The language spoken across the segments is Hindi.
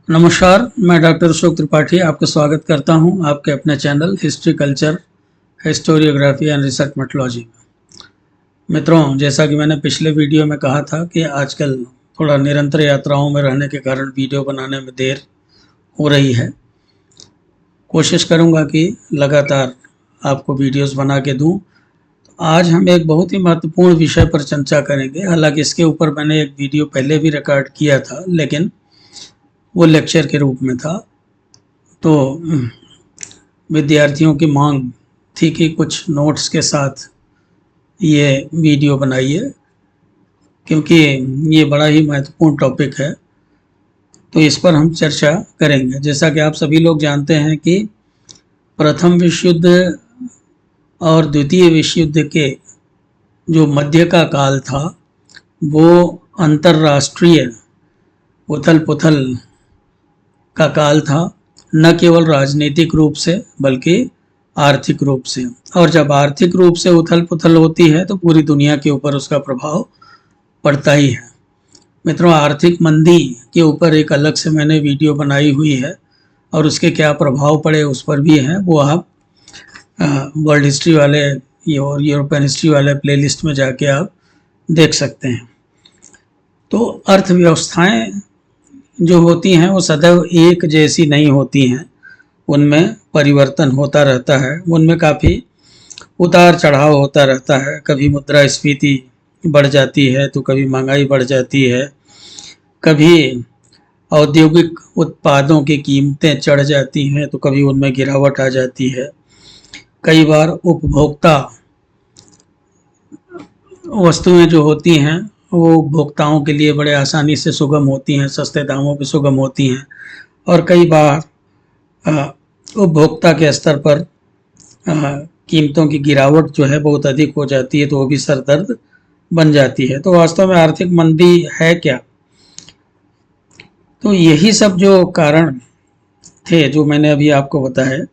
नमस्कार, मैं डॉक्टर अशोक त्रिपाठी आपका स्वागत करता हूं आपके अपने channel history culture historiography and research methodology में। मित्रों, जैसा कि मैंने पिछले वीडियो में कहा था कि आजकल थोड़ा निरंतर यात्राओं में रहने के कारण वीडियो बनाने में देर हो रही है। कोशिश करूंगा कि लगातार आपको वीडियोस बना के दूं। आज हम एक बहुत ही महत्वपूर्ण विषय पर चर्चा करेंगे। हालांकि इसके ऊपर मैंने एक वीडियो पहले भी रिकॉर्ड किया था, लेकिन वो लेक्चर के रूप में था। तो विद्यार्थियों की मांग थी कि कुछ नोट्स के साथ ये वीडियो बनाइए, क्योंकि ये बड़ा ही महत्वपूर्ण टॉपिक है। तो इस पर हम चर्चा करेंगे। जैसा कि आप सभी लोग जानते हैं कि प्रथम विश्व युद्ध और द्वितीय विश्व युद्ध के जो मध्य का काल था वो अंतर्राष्ट्रीय उथल पुथल का काल था, न केवल राजनीतिक रूप से बल्कि आर्थिक रूप से। और जब आर्थिक रूप से उथल पुथल होती है तो पूरी दुनिया के ऊपर उसका प्रभाव पड़ता ही है। मित्रों, आर्थिक मंदी के ऊपर एक अलग से मैंने वीडियो बनाई हुई है और उसके क्या प्रभाव पड़े उस पर भी है। वो आप वर्ल्ड हिस्ट्री वाले और यूरोपियन हिस्ट्री वाले प्लेलिस्ट में जाके आप देख सकते हैं। तो अर्थव्यवस्थाएं जो होती हैं वो सदैव एक जैसी नहीं होती हैं, उनमें परिवर्तन होता रहता है, उनमें काफ़ी उतार चढ़ाव होता रहता है। कभी मुद्रास्फीति बढ़ जाती है तो कभी महंगाई बढ़ जाती है, कभी औद्योगिक उत्पादों की कीमतें चढ़ जाती हैं तो कभी उनमें गिरावट आ जाती है। कई बार उपभोक्ता वस्तुएं जो होती हैं वो उपभोक्ताओं के लिए बड़े आसानी से सुगम होती हैं, सस्ते दामों पे सुगम होती हैं। और कई बार उपभोक्ता के स्तर पर कीमतों की गिरावट जो है बहुत अधिक हो जाती है, तो वो भी सरदर्द बन जाती है। तो वास्तव में आर्थिक मंदी है क्या? तो यही सब जो कारण थे जो मैंने अभी आपको बताया,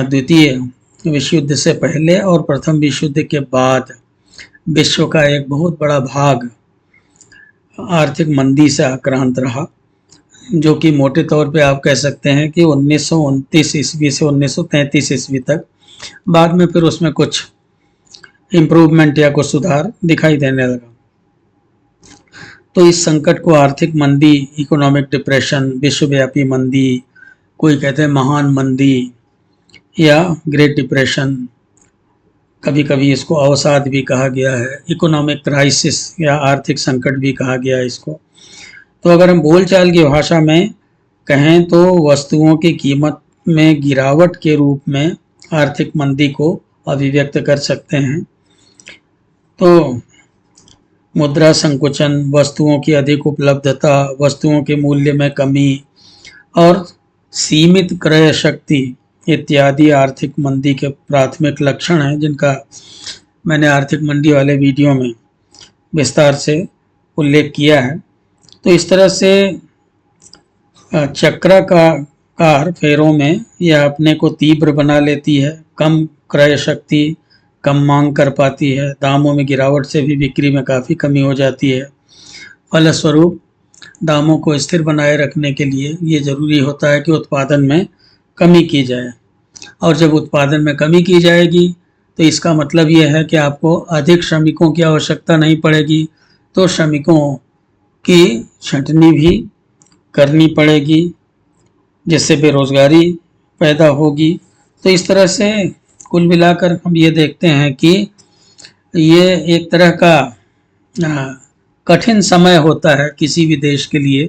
द्वितीय विश्व युद्ध से पहले और प्रथम विश्व युद्ध के बाद विश्व का एक बहुत बड़ा भाग आर्थिक मंदी से आक्रांत रहा, जो कि मोटे तौर पे आप कह सकते हैं कि 1929 ईस्वी से 1933 ईस्वी तक। बाद में फिर उसमें कुछ इम्प्रूवमेंट या कुछ सुधार दिखाई देने लगा। तो इस संकट को आर्थिक मंदी, इकोनॉमिक डिप्रेशन, विश्वव्यापी मंदी, कोई कहते हैं महान मंदी या ग्रेट डिप्रेशन, कभी कभी इसको अवसाद भी कहा गया है, इकोनॉमिक क्राइसिस या आर्थिक संकट भी कहा गया है इसको। तो अगर हम बोलचाल की भाषा में कहें तो वस्तुओं की कीमत में गिरावट के रूप में आर्थिक मंदी को अभिव्यक्त कर सकते हैं। तो मुद्रा संकुचन, वस्तुओं की अधिक उपलब्धता, वस्तुओं के मूल्य में कमी और सीमित क्रय शक्ति इत्यादि आर्थिक मंदी के प्राथमिक लक्षण हैं, जिनका मैंने आर्थिक मंदी वाले वीडियो में विस्तार से उल्लेख किया है। तो इस तरह से चक्राकार फेरों में यह अपने को तीव्र बना लेती है, कम क्रय शक्ति, कम मांग कर पाती है, दामों में गिरावट से भी बिक्री में काफ़ी कमी हो जाती है। फलस्वरूप दामों को स्थिर बनाए रखने के लिए ये ज़रूरी होता है कि उत्पादन में कमी की जाए। और जब उत्पादन में कमी की जाएगी तो इसका मतलब यह है कि आपको अधिक श्रमिकों की आवश्यकता नहीं पड़ेगी, तो श्रमिकों की छंटनी भी करनी पड़ेगी, जिससे बेरोजगारी पैदा होगी। तो इस तरह से कुल मिलाकर हम ये देखते हैं कि ये एक तरह का कठिन समय होता है किसी भी देश के लिए,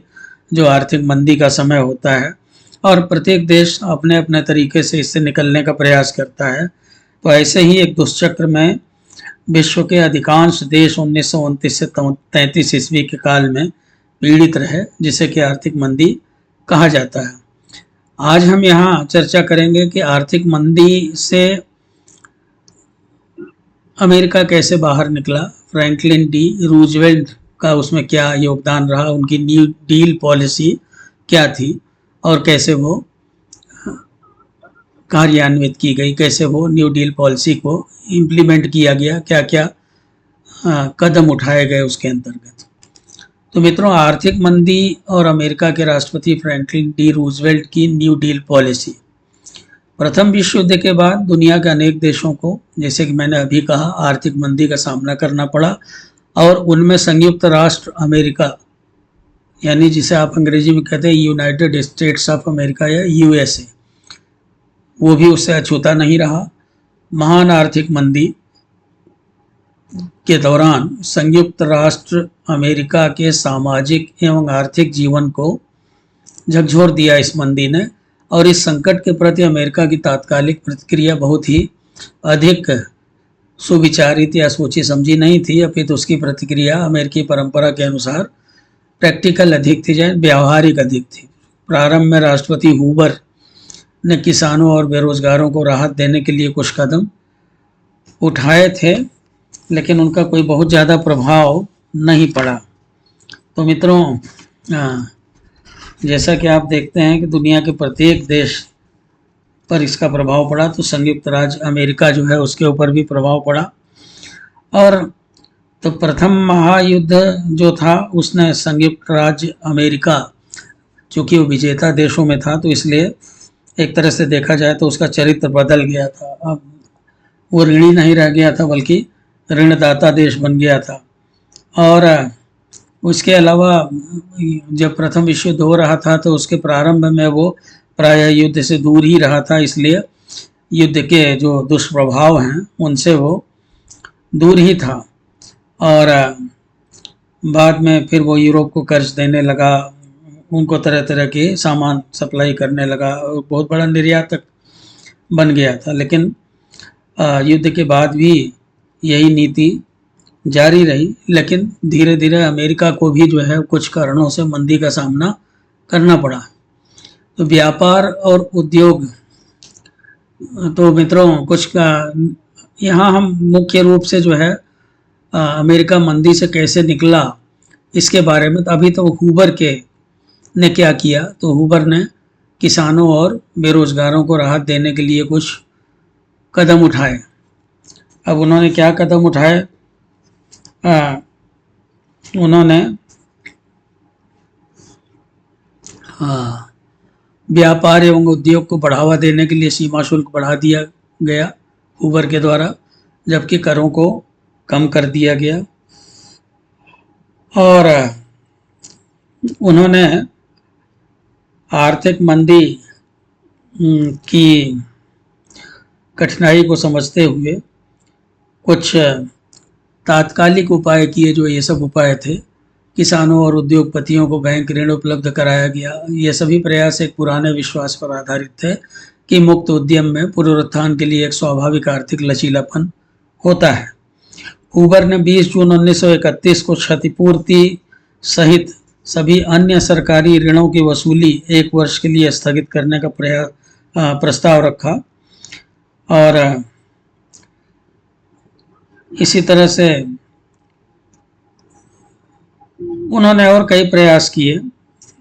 जो आर्थिक मंदी का समय होता है, और प्रत्येक देश अपने अपने तरीके से इससे निकलने का प्रयास करता है। तो ऐसे ही एक दुष्चक्र में विश्व के अधिकांश देश 1929 से 33 ईस्वी के काल में पीड़ित रहे, जिसे कि आर्थिक मंदी कहा जाता है। आज हम यहाँ चर्चा करेंगे कि आर्थिक मंदी से अमेरिका कैसे बाहर निकला, फ्रैंकलिन डी रूजवेल्ट का उसमें क्या योगदान रहा, उनकी न्यू डील पॉलिसी क्या थी और कैसे वो कार्यान्वित की गई, कैसे वो न्यू डील पॉलिसी को इम्प्लीमेंट किया गया, क्या क्या कदम उठाए गए उसके अंतर्गत। तो मित्रों, आर्थिक मंदी और अमेरिका के राष्ट्रपति फ्रैंकलिन डी रूजवेल्ट की न्यू डील पॉलिसी। प्रथम विश्व युद्ध के बाद दुनिया के अनेक देशों को, जैसे कि मैंने अभी कहा, आर्थिक मंदी का सामना करना पड़ा और उनमें संयुक्त राष्ट्र अमेरिका, यानी जिसे आप अंग्रेजी में कहते हैं यूनाइटेड स्टेट्स ऑफ अमेरिका या यूएसए, वो भी उससे अछूता नहीं रहा। महान आर्थिक मंदी के दौरान संयुक्त राष्ट्र अमेरिका के सामाजिक एवं आर्थिक जीवन को झकझोर दिया इस मंदी ने, और इस संकट के प्रति अमेरिका की तात्कालिक प्रतिक्रिया बहुत ही अधिक सुविचारित या सोची समझी नहीं थी, अपितु उसकी प्रतिक्रिया अमेरिकी परंपरा के अनुसार प्रैक्टिकल अधिक थी, जैसे व्यावहारिक अधिक थी। प्रारंभ में राष्ट्रपति हूवर ने किसानों और बेरोजगारों को राहत देने के लिए कुछ कदम उठाए थे, लेकिन उनका कोई बहुत ज़्यादा प्रभाव नहीं पड़ा। तो मित्रों, जैसा कि आप देखते हैं कि दुनिया के प्रत्येक देश पर इसका प्रभाव पड़ा, तो संयुक्त राज्य अमेरिका जो है उसके ऊपर भी प्रभाव पड़ा। और तो प्रथम महायुद्ध जो था उसने संयुक्त राज्य अमेरिका, चूँकि वो विजेता देशों में था, तो इसलिए एक तरह से देखा जाए तो उसका चरित्र बदल गया था। अब वो ऋणी नहीं रह गया था, बल्कि ऋणदाता देश बन गया था। और उसके अलावा जब प्रथम विश्व युद्ध हो रहा था तो उसके प्रारंभ में वो प्रायः युद्ध से दूर ही रहा था, इसलिए युद्ध के जो दुष्प्रभाव हैं उनसे वो दूर ही था। और बाद में फिर वो यूरोप को कर्ज देने लगा, उनको तरह तरह के सामान सप्लाई करने लगा, बहुत बड़ा निर्यातक बन गया था। लेकिन युद्ध के बाद भी यही नीति जारी रही, लेकिन धीरे धीरे अमेरिका को भी जो है कुछ कारणों से मंदी का सामना करना पड़ा। तो व्यापार और उद्योग, तो मित्रों कुछ का यहाँ हम मुख्य रूप से जो है अमेरिका मंदी से कैसे निकला इसके बारे में, तो अभी तो हूवर ने क्या किया, तो हूवर ने किसानों और बेरोजगारों को राहत देने के लिए कुछ कदम उठाए। अब उन्होंने क्या कदम उठाए? उन्होंने व्यापार एवं उद्योग को बढ़ावा देने के लिए सीमा शुल्क बढ़ा दिया गया हूवर के द्वारा, जबकि करों को कम कर दिया गया। और उन्होंने आर्थिक मंदी की कठिनाई को समझते हुए कुछ तात्कालिक उपाय किए। जो ये सब उपाय थे, किसानों और उद्योगपतियों को बैंक ऋण उपलब्ध कराया गया। ये सभी प्रयास एक पुराने विश्वास पर आधारित थे कि मुक्त उद्यम में पुनरुत्थान के लिए एक स्वाभाविक आर्थिक लचीलापन होता है। हूवर ने 20 जून 1931 को क्षतिपूर्ति सहित सभी अन्य सरकारी ऋणों की वसूली 1 वर्ष के लिए स्थगित करने का प्रस्ताव रखा। और इसी तरह से उन्होंने और कई प्रयास किए।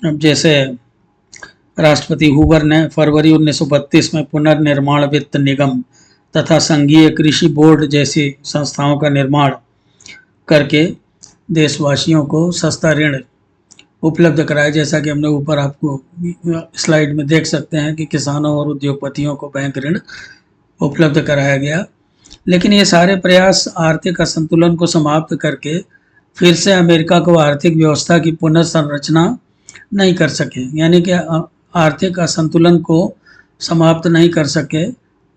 अब जैसे राष्ट्रपति हूवर ने फरवरी 1932 में पुनर्निर्माण वित्त निगम तथा संघीय कृषि बोर्ड जैसी संस्थाओं का निर्माण करके देशवासियों को सस्ता ऋण उपलब्ध कराया। जैसा कि हमने ऊपर आपको स्लाइड में देख सकते हैं कि किसानों और उद्योगपतियों को बैंक ऋण उपलब्ध कराया गया। लेकिन ये सारे प्रयास आर्थिक असंतुलन को समाप्त करके फिर से अमेरिका को आर्थिक व्यवस्था की पुनर्संरचना नहीं कर सके, यानी कि आर्थिक असंतुलन को समाप्त नहीं कर सके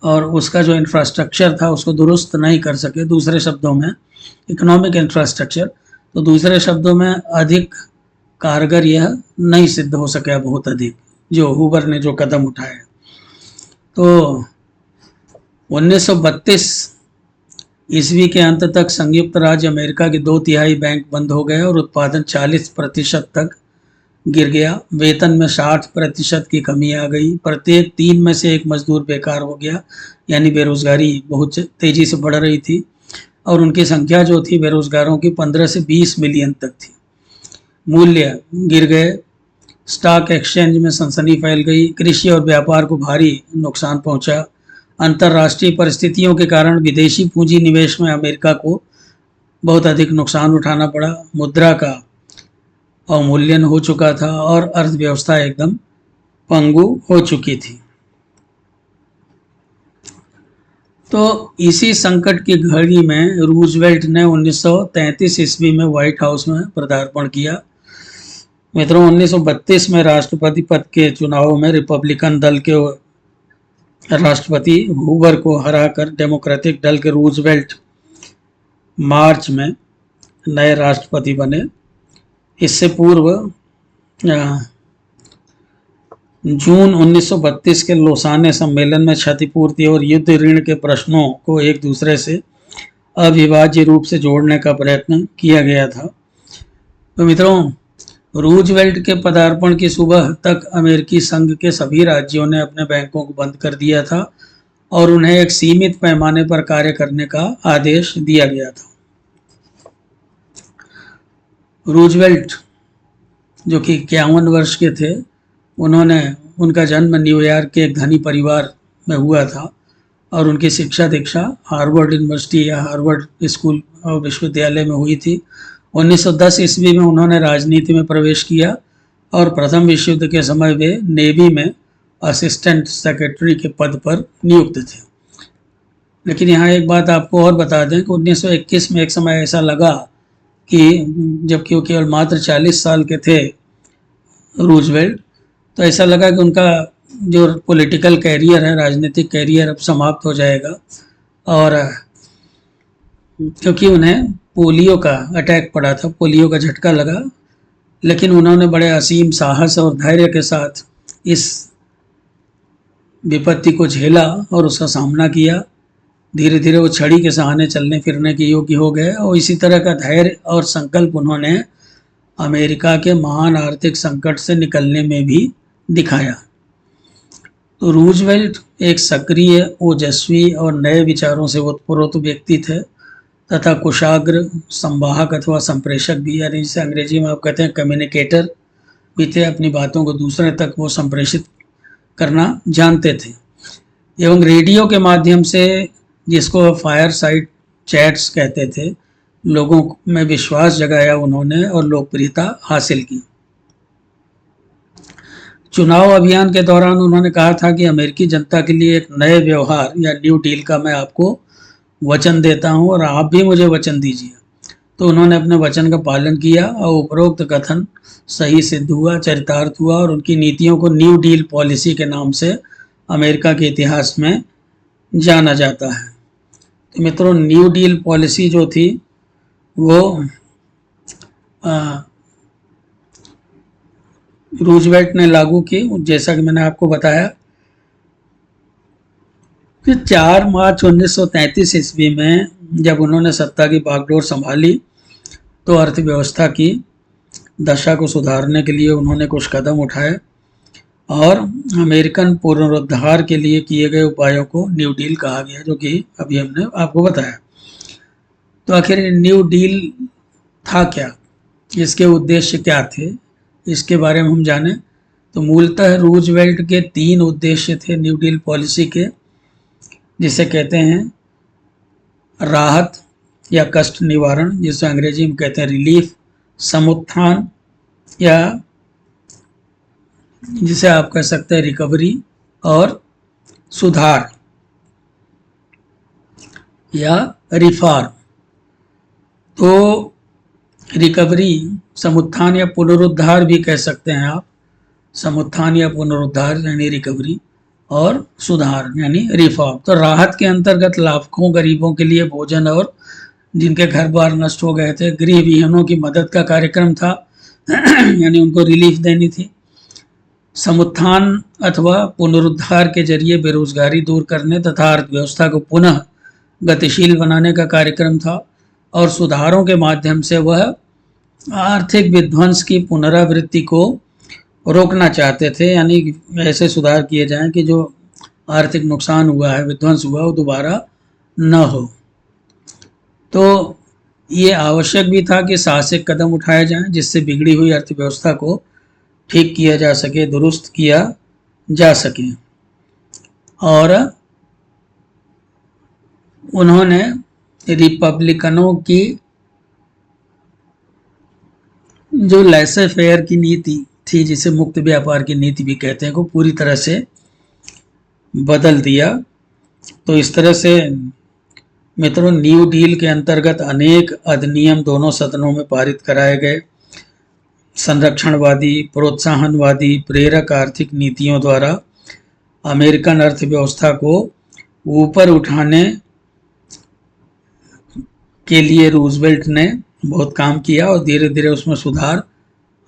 और उसका जो इंफ्रास्ट्रक्चर था उसको दुरुस्त नहीं कर सके। दूसरे शब्दों में इकोनॉमिक इंफ्रास्ट्रक्चर, तो दूसरे शब्दों में अधिक कारगर यह नहीं सिद्ध हो सका बहुत अधिक, जो हूवर ने जो कदम उठाए। तो 1932 ईस्वी के अंत तक संयुक्त राज्य अमेरिका के 2/3 बैंक बंद हो गए और उत्पादन 40% तक गिर गया। वेतन में 60% की कमी आ गई। प्रत्येक 3 में से 1 मजदूर बेकार हो गया, यानी बेरोजगारी बहुत तेजी से बढ़ रही थी। और उनकी संख्या जो थी बेरोजगारों की 15 से 20 मिलियन तक थी। मूल्य गिर गए, स्टॉक एक्सचेंज में सनसनी फैल गई, कृषि और व्यापार को भारी नुकसान पहुंचा। अंतर्राष्ट्रीय परिस्थितियों के कारण विदेशी पूंजी निवेश में अमेरिका को बहुत अधिक नुकसान उठाना पड़ा। मुद्रा का अवमूल्यन हो चुका था और अर्थव्यवस्था एकदम पंगु हो चुकी थी। तो इसी संकट की घड़ी में रूजवेल्ट ने 1933 ईस्वी में व्हाइट हाउस में पदार्पण किया। मित्रों, 1932 में राष्ट्रपति पद के चुनाव में रिपब्लिकन दल के राष्ट्रपति हूवर को हराकर डेमोक्रेटिक दल के रूजवेल्ट मार्च में नए राष्ट्रपति बने। इससे पूर्व जून 1932 के लोसाने सम्मेलन में क्षतिपूर्ति और युद्ध ऋण के प्रश्नों को एक दूसरे से अविभाज्य रूप से जोड़ने का प्रयत्न किया गया था। तो मित्रों, रूजवेल्ट के पदार्पण की सुबह तक अमेरिकी संघ के सभी राज्यों ने अपने बैंकों को बंद कर दिया था और उन्हें एक सीमित पैमाने पर कार्य करने का आदेश दिया गया था। रूजवेल्ट जो कि 51 वर्ष के थे, उनका जन्म न्यूयॉर्क के एक धनी परिवार में हुआ था और उनकी शिक्षा दीक्षा हार्वर्ड यूनिवर्सिटी या हार्वर्ड स्कूल और विश्वविद्यालय में हुई थी। 1910 ईस्वी में उन्होंने राजनीति में प्रवेश किया और प्रथम विश्व युद्ध के समय वे नेवी में असिस्टेंट सेक्रेटरी के पद पर नियुक्त थे। लेकिन यहाँ एक बात आपको और बता दें कि 1921 में एक समय ऐसा लगा कि जबकि वो केवल मात्र 40 साल के थे रूजवेल्ट, तो ऐसा लगा कि उनका जो पॉलिटिकल कैरियर है, राजनीतिक कैरियर अब समाप्त हो जाएगा। और क्योंकि उन्हें पोलियो का अटैक पड़ा था, पोलियो का झटका लगा, लेकिन उन्होंने बड़े असीम साहस और धैर्य के साथ इस विपत्ति को झेला और उसका सामना किया। धीरे धीरे वो छड़ी के सहारे चलने फिरने के योग्य हो गए और इसी तरह का धैर्य और संकल्प उन्होंने अमेरिका के महान आर्थिक संकट से निकलने में भी दिखाया। तो रूजवेल्ट एक सक्रिय, ओजस्वी और नए विचारों से ओतप्रोत व्यक्ति थे तथा कुशाग्र संवाहक अथवा संप्रेषक भी, यानी जिसे अंग्रेजी में आप कहते हैं कम्युनिकेटर भी थे। अपनी बातों को दूसरे तक वो संप्रेषित करना जानते थे एवं रेडियो के माध्यम से, जिसको फायर साइड चैट्स कहते थे, लोगों में विश्वास जगाया उन्होंने और लोकप्रियता हासिल की। चुनाव अभियान के दौरान उन्होंने कहा था कि अमेरिकी जनता के लिए एक नए व्यवहार या न्यू डील का मैं आपको वचन देता हूं और आप भी मुझे वचन दीजिए। तो उन्होंने अपने वचन का पालन किया और उपरोक्त कथन सही सिद्ध हुआ, चरितार्थ हुआ और उनकी नीतियों को न्यू डील पॉलिसी के नाम से अमेरिका के इतिहास में जाना जाता है। तो मित्रों, न्यू डील पॉलिसी जो थी वो रूजवेल्ट ने लागू की। जैसा कि मैंने आपको बताया कि 4 मार्च 1933 ईस्वी में जब उन्होंने सत्ता की बागडोर संभाली तो अर्थव्यवस्था की दशा को सुधारने के लिए उन्होंने कुछ कदम उठाए और अमेरिकन पुनरुद्धार के लिए किए गए उपायों को न्यू डील कहा गया, जो कि अभी हमने आपको बताया। तो आखिर न्यू डील था क्या, इसके उद्देश्य क्या थे, इसके बारे में हम जानें तो मूलतः रूजवेल्ट के 3 उद्देश्य थे न्यू डील पॉलिसी के, जिसे कहते हैं राहत या कष्ट निवारण, जिसे अंग्रेजी में कहते हैं रिलीफ, समुत्थान या जिसे आप कह सकते हैं रिकवरी, और सुधार या रिफॉर्म। तो रिकवरी, समुत्थान या पुनरुद्धार भी कह सकते हैं आप। समुत्थान या पुनरुद्धार यानी रिकवरी और सुधार यानी रिफॉर्म। तो राहत के अंतर्गत लाखों गरीबों के लिए भोजन और जिनके घर बार नष्ट हो गए थे, गृह विहीनों की मदद का कार्यक्रम था यानी उनको रिलीफ देनी थी। समुत्थान अथवा पुनरुद्धार के जरिए बेरोजगारी दूर करने तथा अर्थव्यवस्था को पुनः गतिशील बनाने का कार्यक्रम था और सुधारों के माध्यम से वह आर्थिक विध्वंस की पुनरावृत्ति को रोकना चाहते थे, यानी ऐसे सुधार किए जाएं कि जो आर्थिक नुकसान हुआ है, विध्वंस हुआ, वो दोबारा न हो। तो ये आवश्यक भी था कि साहसिक कदम उठाए जाएं जिससे बिगड़ी हुई अर्थव्यवस्था को ठीक किया जा सके, दुरुस्त किया जा सके। और उन्होंने रिपब्लिकनों की जो लैसे फेयर की नीति थी, जिसे मुक्त व्यापार की नीति भी कहते हैं, को पूरी तरह से बदल दिया। तो इस तरह से मित्रों, न्यू डील के अंतर्गत अनेक अधिनियम दोनों सदनों में पारित कराए गए। संरक्षणवादी, प्रोत्साहनवादी, प्रेरक आर्थिक नीतियों द्वारा अमेरिकन अर्थव्यवस्था को ऊपर उठाने के लिए रूजवेल्ट ने बहुत काम किया और धीरे धीरे उसमें सुधार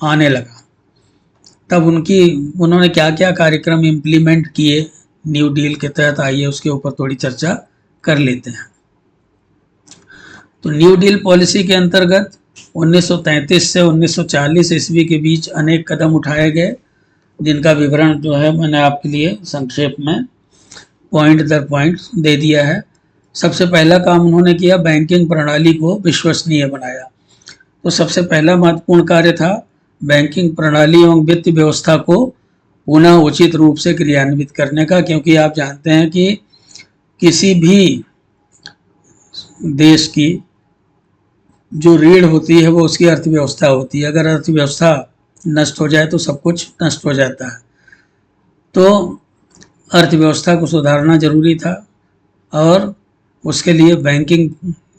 आने लगा। तब उन्होंने क्या क्या कार्यक्रम इम्प्लीमेंट किए न्यू डील के तहत, आइए उसके ऊपर थोड़ी चर्चा कर लेते हैं। तो न्यू डील पॉलिसी के अंतर्गत 1933 से 1940 ईस्वी के बीच अनेक कदम उठाए गए, जिनका विवरण जो है मैंने आपके लिए संक्षेप में पॉइंट दर पॉइंट दे दिया है। सबसे पहला काम उन्होंने किया, बैंकिंग प्रणाली को विश्वसनीय बनाया। तो सबसे पहला महत्वपूर्ण कार्य था बैंकिंग प्रणाली एवं वित्त व्यवस्था को पुनः उचित रूप से क्रियान्वित करने का, क्योंकि आप जानते हैं कि किसी भी देश की जो रीढ़ होती है वो उसकी अर्थव्यवस्था होती है। अगर अर्थव्यवस्था नष्ट हो जाए तो सब कुछ नष्ट हो जाता है। तो अर्थव्यवस्था को सुधारना जरूरी था और उसके लिए बैंकिंग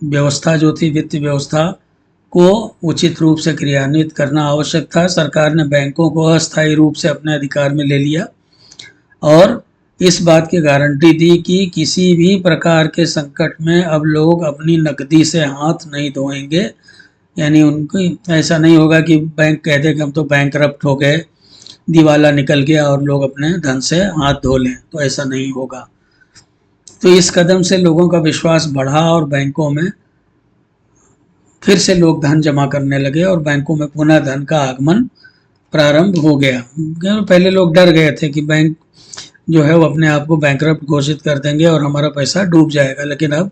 व्यवस्था जो थी, वित्त व्यवस्था को उचित रूप से क्रियान्वित करना आवश्यक था। सरकार ने बैंकों को अस्थायी रूप से अपने अधिकार में ले लिया और इस बात की गारंटी दी कि किसी भी प्रकार के संकट में अब लोग अपनी नकदी से हाथ नहीं धोएंगे। यानी उनको ऐसा नहीं होगा कि बैंक कह दे कि हम तो बैंकरप्ट हो गए, दिवाला निकल गया और लोग अपने धन से हाथ धो लें, तो ऐसा नहीं होगा। तो इस कदम से लोगों का विश्वास बढ़ा और बैंकों में फिर से लोग धन जमा करने लगे और बैंकों में पुनः धन का आगमन प्रारंभ हो गया। पहले लोग डर गए थे कि बैंक जो है वो अपने आप को बैंकरप्ट घोषित कर देंगे और हमारा पैसा डूब जाएगा, लेकिन अब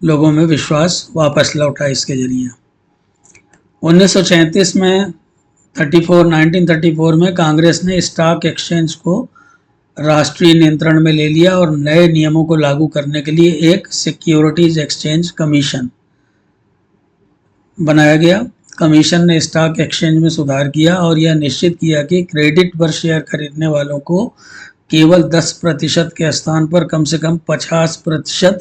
लोगों में विश्वास वापस लौटा इसके जरिए। 1934 में 1934 में कांग्रेस ने स्टॉक एक्सचेंज को राष्ट्रीय नियंत्रण में ले लिया और नए नियमों को लागू करने के लिए एक सिक्योरिटीज एक्सचेंज कमीशन बनाया गया। कमीशन ने स्टॉक एक्सचेंज में सुधार किया और यह निश्चित किया कि क्रेडिट पर शेयर खरीदने वालों को केवल 10% के स्थान पर कम से कम 50%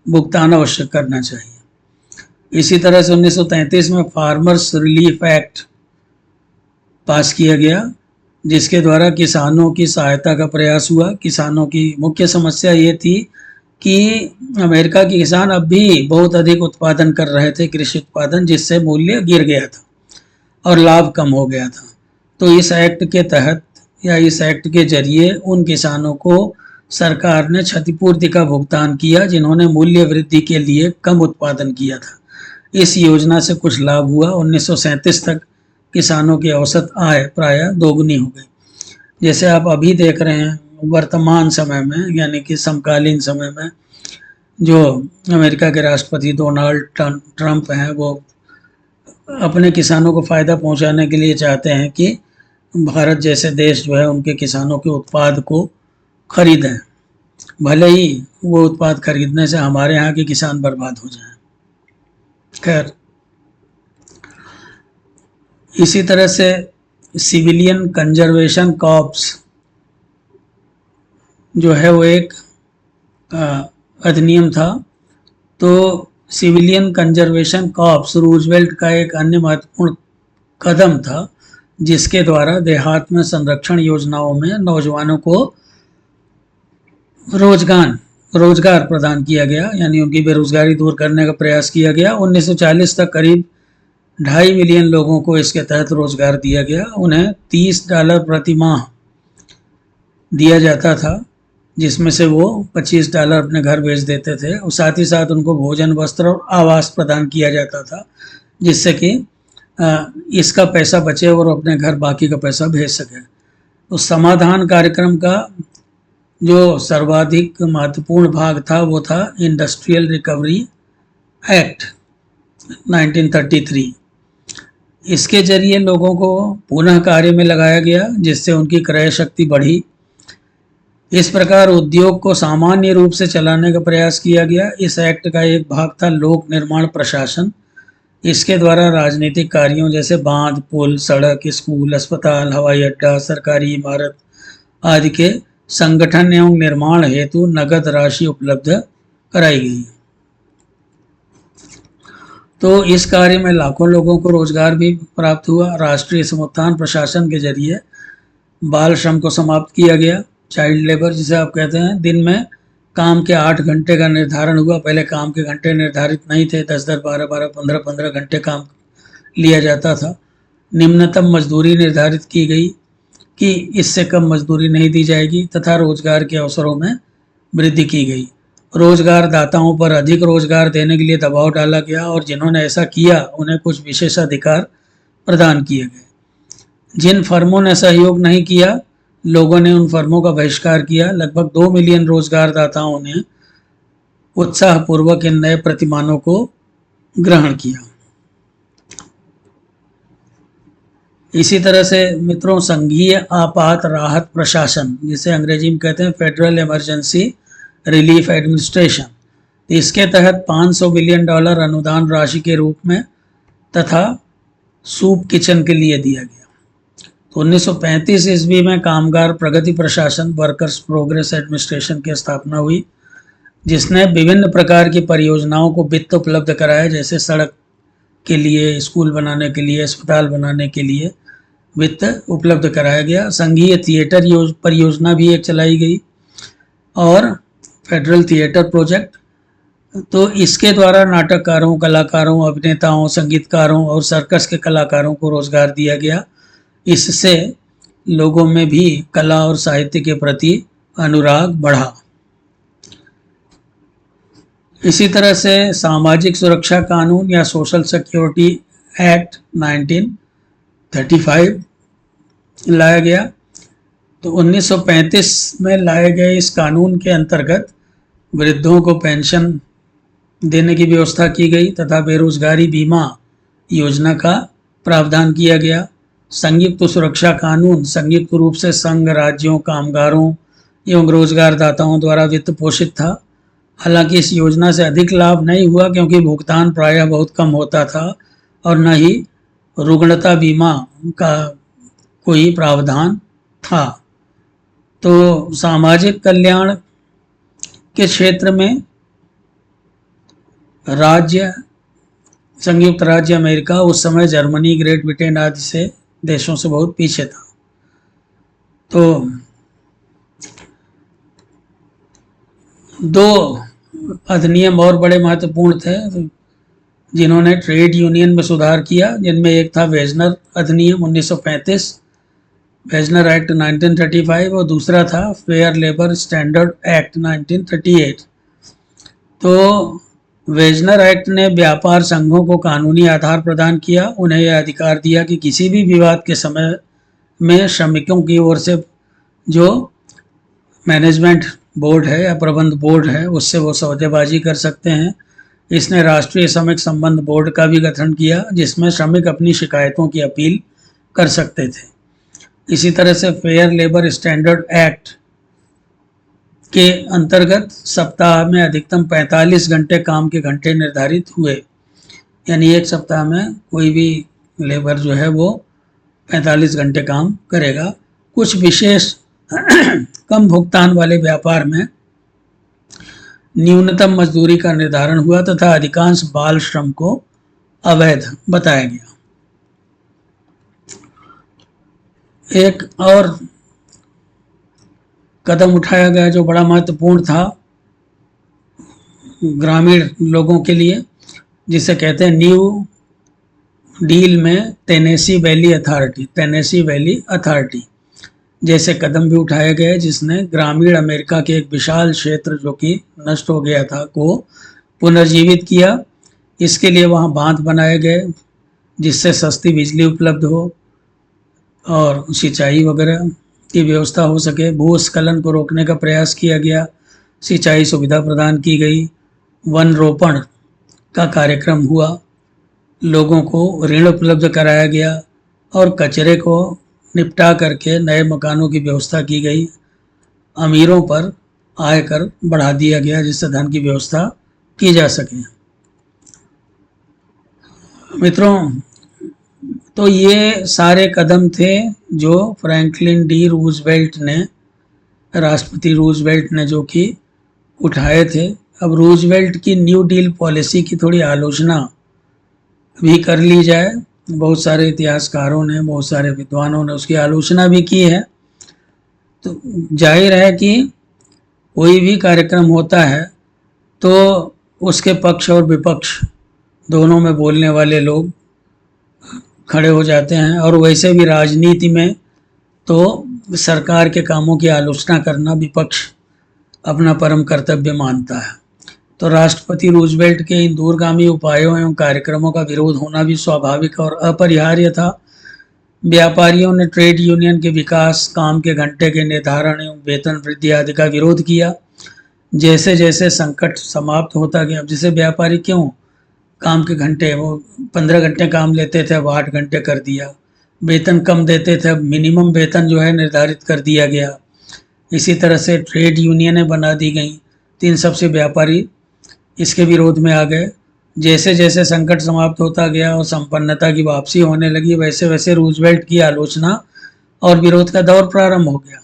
भुगतान अवश्य करना चाहिए। इसी तरह से 1933 में फार्मर्स रिलीफ एक्ट पास किया गया, जिसके द्वारा किसानों की सहायता का प्रयास हुआ। किसानों की मुख्य समस्या ये थी कि अमेरिका के किसान अब भी बहुत अधिक उत्पादन कर रहे थे, कृषि उत्पादन, जिससे मूल्य गिर गया था और लाभ कम हो गया था। तो इस एक्ट के तहत या इस एक्ट के जरिए उन किसानों को सरकार ने क्षतिपूर्ति का भुगतान किया जिन्होंने मूल्य वृद्धि के लिए कम उत्पादन किया था। इस योजना से कुछ लाभ हुआ। 1937 तक किसानों की औसत आय प्रायः दोगुनी हो गई। जैसे आप अभी देख रहे हैं, वर्तमान समय में यानी कि समकालीन समय में जो अमेरिका के राष्ट्रपति डोनाल्ड ट्रंप हैं, वो अपने किसानों को फ़ायदा पहुंचाने के लिए चाहते हैं कि भारत जैसे देश जो है उनके किसानों के उत्पाद को खरीदें, भले ही वो उत्पाद खरीदने से हमारे यहाँ के किसान बर्बाद हो जाएं। खैर, इसी तरह से सिविलियन कंजर्वेशन कॉर्प्स जो है वो एक अधिनियम था। तो सिविलियन कंजर्वेशन कॉर्प्स रूजवेल्ट का एक अन्य महत्वपूर्ण कदम था, जिसके द्वारा देहात में संरक्षण योजनाओं में नौजवानों को रोजगार प्रदान किया गया, यानी उनकी बेरोजगारी दूर करने का प्रयास किया गया। 1940 तक करीब 2.5 मिलियन लोगों को इसके तहत रोजगार दिया गया। उन्हें $30 प्रति माह दिया जाता था, जिसमें से वो $25 अपने घर भेज देते थे और साथ ही साथ उनको भोजन, वस्त्र और आवास प्रदान किया जाता था, जिससे कि इसका पैसा बचे और अपने घर बाकी का पैसा भेज सके। तो समाधान कार्यक्रम का जो सर्वाधिक महत्वपूर्ण भाग था वो था इंडस्ट्रियल रिकवरी एक्ट 1933। इसके जरिए लोगों को पुनः कार्य में लगाया गया, जिससे उनकी क्रय शक्ति बढ़ी। इस प्रकार उद्योग को सामान्य रूप से चलाने का प्रयास किया गया। इस एक्ट का एक भाग था लोक निर्माण प्रशासन, इसके द्वारा राजनीतिक कार्यों जैसे बांध, पुल, सड़क, स्कूल, अस्पताल, हवाई अड्डा, सरकारी इमारत आदि के संगठन एवं निर्माण हेतु नगद राशि उपलब्ध कराई गई। तो इस कार्य में लाखों लोगों को रोजगार भी प्राप्त हुआ। राष्ट्रीय समुत्थान प्रशासन के जरिए बाल श्रम को समाप्त किया गया। चाइल्ड लेबर जिसे आप कहते हैं, दिन में काम के 8 घंटे का निर्धारण हुआ। पहले काम के घंटे निर्धारित नहीं थे, 10-10, 12-12, 15-15 घंटे काम लिया जाता था। निम्नतम मजदूरी निर्धारित की गई कि इससे कम मजदूरी नहीं दी जाएगी तथा रोजगार के अवसरों में वृद्धि की गई। रोजगार दाताओं पर अधिक रोजगार देने के लिए दबाव डाला गया और जिन्होंने ऐसा किया उन्हें कुछ विशेषाधिकार प्रदान किए गए। जिन फर्मों ने सहयोग नहीं किया, लोगों ने उन फर्मों का बहिष्कार किया। लगभग 2 मिलियन रोजगारदाताओं ने उत्साहपूर्वक इन नए प्रतिमानों को ग्रहण किया। इसी तरह से मित्रों, संघीय आपात राहत प्रशासन, जिसे अंग्रेजी में कहते हैं फेडरल इमरजेंसी रिलीफ एडमिनिस्ट्रेशन, इसके तहत $500 बिलियन अनुदान राशि के रूप में तथा सूप किचन के लिए दिया गया। तो 1935 ईस्वी में कामगार प्रगति प्रशासन, वर्कर्स प्रोग्रेस एडमिनिस्ट्रेशन की स्थापना हुई, जिसने विभिन्न प्रकार की परियोजनाओं को वित्त उपलब्ध कराया, जैसे सड़क के लिए, स्कूल बनाने के लिए, अस्पताल बनाने के लिए वित्त उपलब्ध कराया गया। संघीय थिएटर परियोजना भी एक चलाई गई और फेडरल थिएटर प्रोजेक्ट। तो इसके द्वारा नाटककारों, कलाकारों, अभिनेताओं, संगीतकारों और सर्कस के कलाकारों को रोजगार दिया गया। इससे लोगों में भी कला और साहित्य के प्रति अनुराग बढ़ा। इसी तरह से सामाजिक सुरक्षा कानून या सोशल सिक्योरिटी एक्ट 1935 लाया गया। तो 1935 में लाए गए इस कानून के अंतर्गत वृद्धों को पेंशन देने की व्यवस्था की गई तथा बेरोजगारी बीमा योजना का प्रावधान किया गया। संयुक्त सुरक्षा कानून संयुक्त रूप से संघ, राज्यों, कामगारों एवं रोजगारदाताओं द्वारा वित्त पोषित था। हालांकि इस योजना से अधिक लाभ नहीं हुआ क्योंकि भुगतान प्रायः बहुत कम होता था और न ही रुग्णता बीमा का कोई प्रावधान था। तो सामाजिक कल्याण के क्षेत्र में राज्य, संयुक्त राज्य अमेरिका उस समय जर्मनी, ग्रेट ब्रिटेन आदि से देशों से बहुत पीछे था। तो 2 अधिनियम और बड़े महत्वपूर्ण थे जिन्होंने ट्रेड यूनियन में सुधार किया, जिनमें एक था वेजनर अधिनियम 1935, वेजनर एक्ट 1935, और दूसरा था फेयर लेबर स्टैंडर्ड एक्ट 1938। तो वेजनर एक्ट ने व्यापार संघों को कानूनी आधार प्रदान किया। उन्हें यह अधिकार दिया कि किसी भी विवाद के समय में श्रमिकों की ओर से जो मैनेजमेंट बोर्ड है या प्रबंध बोर्ड है उससे वो सौदेबाजी कर सकते हैं। इसने राष्ट्रीय श्रमिक संबंध बोर्ड का भी गठन किया जिसमें श्रमिक अपनी शिकायतों की अपील कर सकते थे। इसी तरह से फेयर लेबर स्टैंडर्ड एक्ट के अंतर्गत सप्ताह में अधिकतम 45 घंटे काम के घंटे निर्धारित हुए, यानी एक सप्ताह में कोई भी लेबर जो है वो 45 घंटे काम करेगा। कुछ विशेष कम भुगतान वाले व्यापार में न्यूनतम मजदूरी का निर्धारण हुआ तथा अधिकांश बाल श्रम को अवैध बताया गया। एक और कदम उठाया गया जो बड़ा महत्वपूर्ण था ग्रामीण लोगों के लिए, जिसे कहते हैं न्यू डील में टेनेसी वैली अथॉरिटी जैसे कदम भी उठाए गए, जिसने ग्रामीण अमेरिका के एक विशाल क्षेत्र जो कि नष्ट हो गया था को पुनर्जीवित किया। इसके लिए वहाँ बांध बनाए गए जिससे सस्ती बिजली उपलब्ध हो और सिंचाई वगैरह की व्यवस्था हो सके। भूस्खलन को रोकने का प्रयास किया गया, सिंचाई सुविधा प्रदान की गई, वन रोपण का कार्यक्रम हुआ, लोगों को ऋण उपलब्ध कराया गया और कचरे को निपटा करके नए मकानों की व्यवस्था की गई। अमीरों पर आयकर बढ़ा दिया गया जिससे धन की व्यवस्था की जा सके। मित्रों, तो ये सारे कदम थे जो फ्रैंकलिन डी रूजवेल्ट ने, राष्ट्रपति रूजवेल्ट ने जो कि उठाए थे। अब रूजवेल्ट की न्यू डील पॉलिसी की थोड़ी आलोचना भी कर ली जाए। बहुत सारे इतिहासकारों ने, बहुत सारे विद्वानों ने उसकी आलोचना भी की है। तो जाहिर है कि कोई भी कार्यक्रम होता है तो उसके पक्ष और विपक्ष दोनों में बोलने वाले लोग खड़े हो जाते हैं, और वैसे भी राजनीति में तो सरकार के कामों की आलोचना करना विपक्ष अपना परम कर्तव्य मानता है। तो राष्ट्रपति रूजवेल्ट के इन दूरगामी उपायों एवं कार्यक्रमों का विरोध होना भी स्वाभाविक और अपरिहार्य था। व्यापारियों ने ट्रेड यूनियन के विकास, काम के घंटे के निर्धारण एवं वेतन वृद्धि आदि का विरोध किया। जैसे जैसे संकट समाप्त होता गया, अब जैसे व्यापारी क्यों काम के घंटे, वो 15 घंटे काम लेते थे, अब 8 घंटे कर दिया। वेतन कम देते थे, अब मिनिमम वेतन जो है निर्धारित कर दिया गया। इसी तरह से ट्रेड यूनियनें बना दी गई, तो इन सबसे व्यापारी इसके विरोध में आ गए। जैसे जैसे संकट समाप्त होता गया और संपन्नता की वापसी होने लगी, वैसे वैसे रूजवेल्ट की आलोचना और विरोध का दौर प्रारंभ हो गया।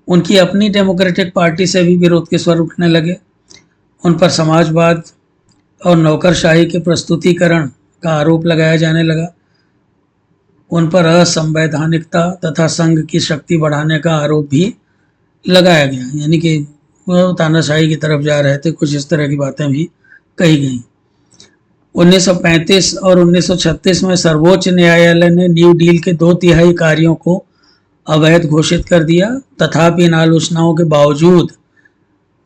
उनकी अपनी डेमोक्रेटिक पार्टी से भी विरोध के स्वर उठने लगे। उन पर समाजवाद और नौकरशाही के प्रस्तुतिकरण का आरोप लगाया जाने लगा। उन पर असंवैधानिकता तथा संघ की शक्ति बढ़ाने का आरोप भी लगाया गया, यानी कि वो तानाशाही की तरफ जा रहे थे, कुछ इस तरह की बातें भी कही गई। 1935 और 1936 में सर्वोच्च न्यायालय ने न्यू डील के 2/3 कार्यों को अवैध घोषित कर दिया। तथापि इन आलोचनाओं के बावजूद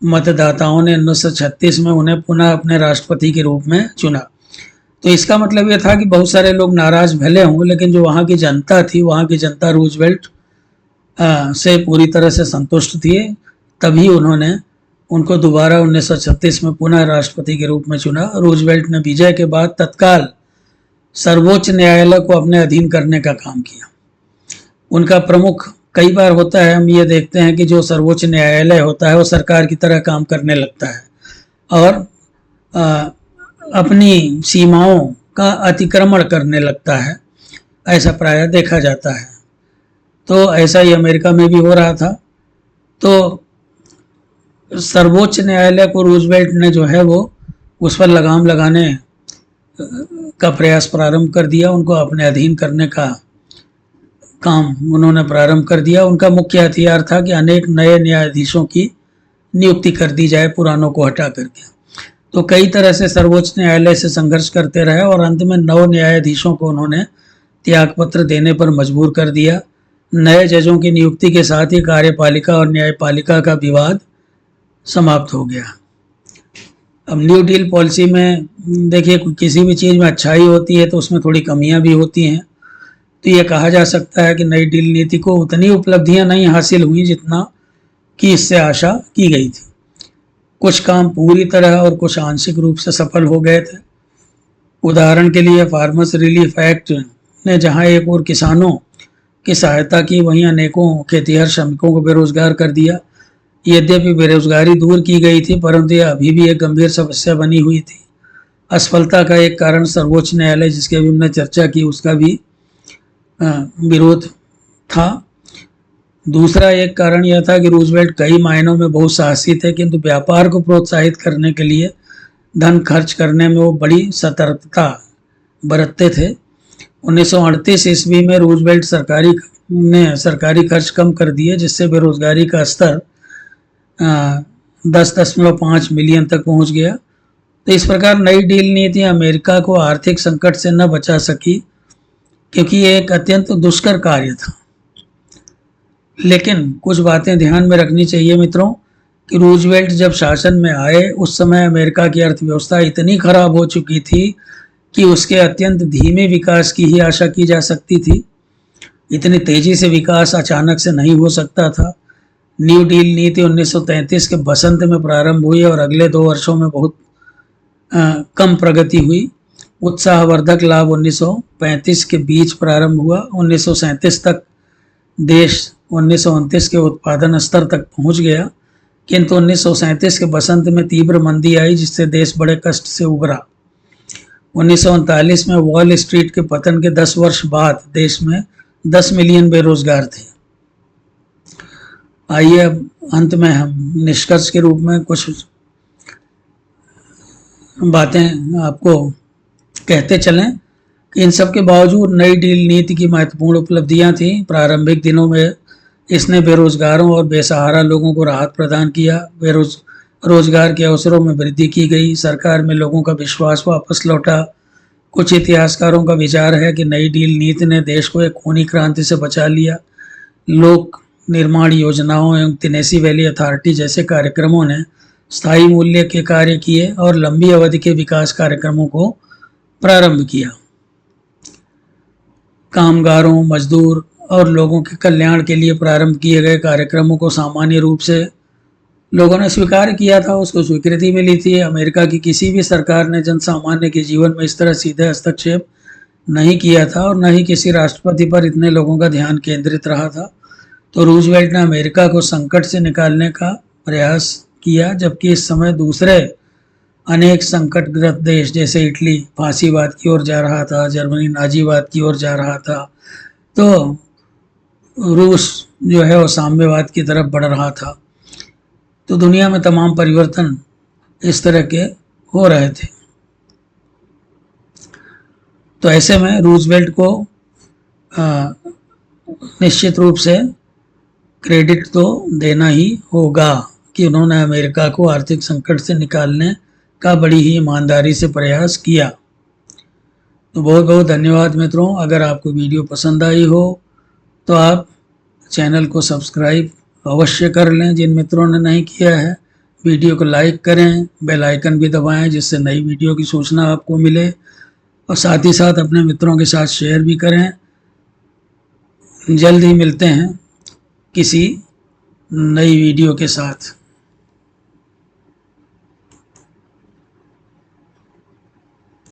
मतदाताओं ने 1936 में उन्हें पुनः अपने राष्ट्रपति के रूप में चुना। तो इसका मतलब यह था कि बहुत सारे लोग नाराज भले हों, लेकिन जो वहाँ की जनता थी, वहाँ की जनता रूजवेल्ट से पूरी तरह से संतुष्ट थी। तभी उन्होंने उनको दोबारा 1936 में पुनः राष्ट्रपति के रूप में चुना। रूजवेल्ट ने विजय के बाद तत्काल सर्वोच्च न्यायालय को अपने अधीन करने का काम किया। उनका प्रमुख, कई बार होता है हम ये देखते हैं कि जो सर्वोच्च न्यायालय होता है वो सरकार की तरह काम करने लगता है और अपनी सीमाओं का अतिक्रमण करने लगता है, ऐसा प्रायः देखा जाता है। तो ऐसा ही अमेरिका में भी हो रहा था। तो सर्वोच्च न्यायालय को रूजवेल्ट ने जो है वो उस पर लगाम लगाने का प्रयास प्रारंभ कर दिया। उनको अपने अधीन करने का काम उन्होंने प्रारंभ कर दिया। उनका मुख्य हथियार था कि अनेक नए न्यायाधीशों की नियुक्ति कर दी जाए, पुरानों को हटा करके। तो कई तरह से सर्वोच्च न्यायालय से संघर्ष करते रहे और अंत में 9 न्यायाधीशों को उन्होंने त्यागपत्र देने पर मजबूर कर दिया। नए जजों की नियुक्ति के साथ ही कार्यपालिका और न्यायपालिका का विवाद समाप्त हो गया। अब न्यू डील पॉलिसी में देखिए, किसी भी चीज़ में अच्छाई होती है तो उसमें थोड़ी कमियां भी होती हैं। तो ये कहा जा सकता है कि नई डील नीति को उतनी उपलब्धियां नहीं हासिल हुई जितना कि इससे आशा की गई थी। कुछ काम पूरी तरह और कुछ आंशिक रूप से सफल हो गए थे। उदाहरण के लिए फार्मर्स रिलीफ एक्ट ने जहां एक और किसानों की सहायता की, वहीं अनेकों खेतिहर श्रमिकों को बेरोजगार कर दिया। यद्यपि बेरोजगारी दूर की गई थी, परंतु यह अभी भी एक गंभीर समस्या बनी हुई थी। असफलता का एक कारण सर्वोच्च न्यायालय, जिसकी अभी हमने चर्चा की, उसका भी विरोध था। दूसरा एक कारण यह था कि रूजवेल्ट कई मायनों में बहुत साहसी थे, किंतु व्यापार को प्रोत्साहित करने के लिए धन खर्च करने में वो बड़ी सतर्कता बरतते थे। 1938 ईस्वी में रूजवेल्ट सरकारी खर्च कम कर दिए, जिससे बेरोजगारी का स्तर 10.5 मिलियन तक पहुंच गया। तो इस प्रकार नई डील नीति अमेरिका को आर्थिक संकट से न बचा सकी, क्योंकि ये एक अत्यंत दुष्कर कार्य था। लेकिन कुछ बातें ध्यान में रखनी चाहिए मित्रों कि रूजवेल्ट जब शासन में आए उस समय अमेरिका की अर्थव्यवस्था इतनी खराब हो चुकी थी कि उसके अत्यंत धीमे विकास की ही आशा की जा सकती थी। इतनी तेजी से विकास अचानक से नहीं हो सकता था। न्यू डील नीति 1933 के बसंत में प्रारंभ हुई और अगले 2 वर्षों में बहुत कम प्रगति हुई। उत्साहवर्धक लाभ 1935 के बीच प्रारंभ हुआ। 1937 तक देश 1929 के उत्पादन स्तर तक पहुंच गया, किंतु 1937 के बसंत में तीव्र मंदी आई, जिससे देश बड़े कष्ट से उबरा। 1939 में वॉल स्ट्रीट के पतन के 10 वर्ष बाद देश में 10 मिलियन बेरोजगार थे। आइए अब अंत में हम निष्कर्ष के रूप में कुछ बातें आपको कहते चलें कि इन सब के बावजूद नई डील नीति की महत्वपूर्ण उपलब्धियां थी। प्रारंभिक दिनों में इसने बेरोजगारों और बेसहारा लोगों को राहत प्रदान किया। रोजगार के अवसरों में वृद्धि की गई। सरकार में लोगों का विश्वास वापस लौटा। कुछ इतिहासकारों का विचार है कि नई डील नीति ने देश को एक खूनी क्रांति से बचा लिया। लोक निर्माण योजनाओं एवं टेनेसी वैली अथॉरिटी जैसे कार्यक्रमों ने स्थायी मूल्य के कार्य किए और लंबी अवधि के विकास कार्यक्रमों को प्रारंभ किया। कामगारों, मजदूर और लोगों के कल्याण के लिए प्रारंभ किए गए कार्यक्रमों को सामान्य रूप से लोगों ने स्वीकार किया था, उसको स्वीकृति मिली थी। अमेरिका की किसी भी सरकार ने जन सामान्य के जीवन में इस तरह सीधे हस्तक्षेप नहीं किया था और न ही किसी राष्ट्रपति पर इतने लोगों का ध्यान केंद्रित रहा था। तो रूजवेल्ट ने अमेरिका को संकट से निकालने का प्रयास किया, जबकि इस समय दूसरे अनेक संकटग्रस्त देश जैसे इटली फांसीवाद की ओर जा रहा था, जर्मनी नाजीवाद की ओर जा रहा था, तो रूस जो है वो साम्यवाद की तरफ बढ़ रहा था। तो दुनिया में तमाम परिवर्तन इस तरह के हो रहे थे। तो ऐसे में रूजवेल्ट को निश्चित रूप से क्रेडिट तो देना ही होगा कि उन्होंने अमेरिका को आर्थिक संकट से निकालने का बड़ी ही ईमानदारी से प्रयास किया। तो बहुत बहुत धन्यवाद मित्रों। अगर आपको वीडियो पसंद आई हो तो आप चैनल को सब्सक्राइब अवश्य कर लें। जिन मित्रों ने नहीं किया है, वीडियो को लाइक करें, बेल आइकन भी दबाएं जिससे नई वीडियो की सूचना आपको मिले, और साथ ही साथ अपने मित्रों के साथ शेयर भी करें। जल्द ही मिलते हैं किसी नई वीडियो के साथ।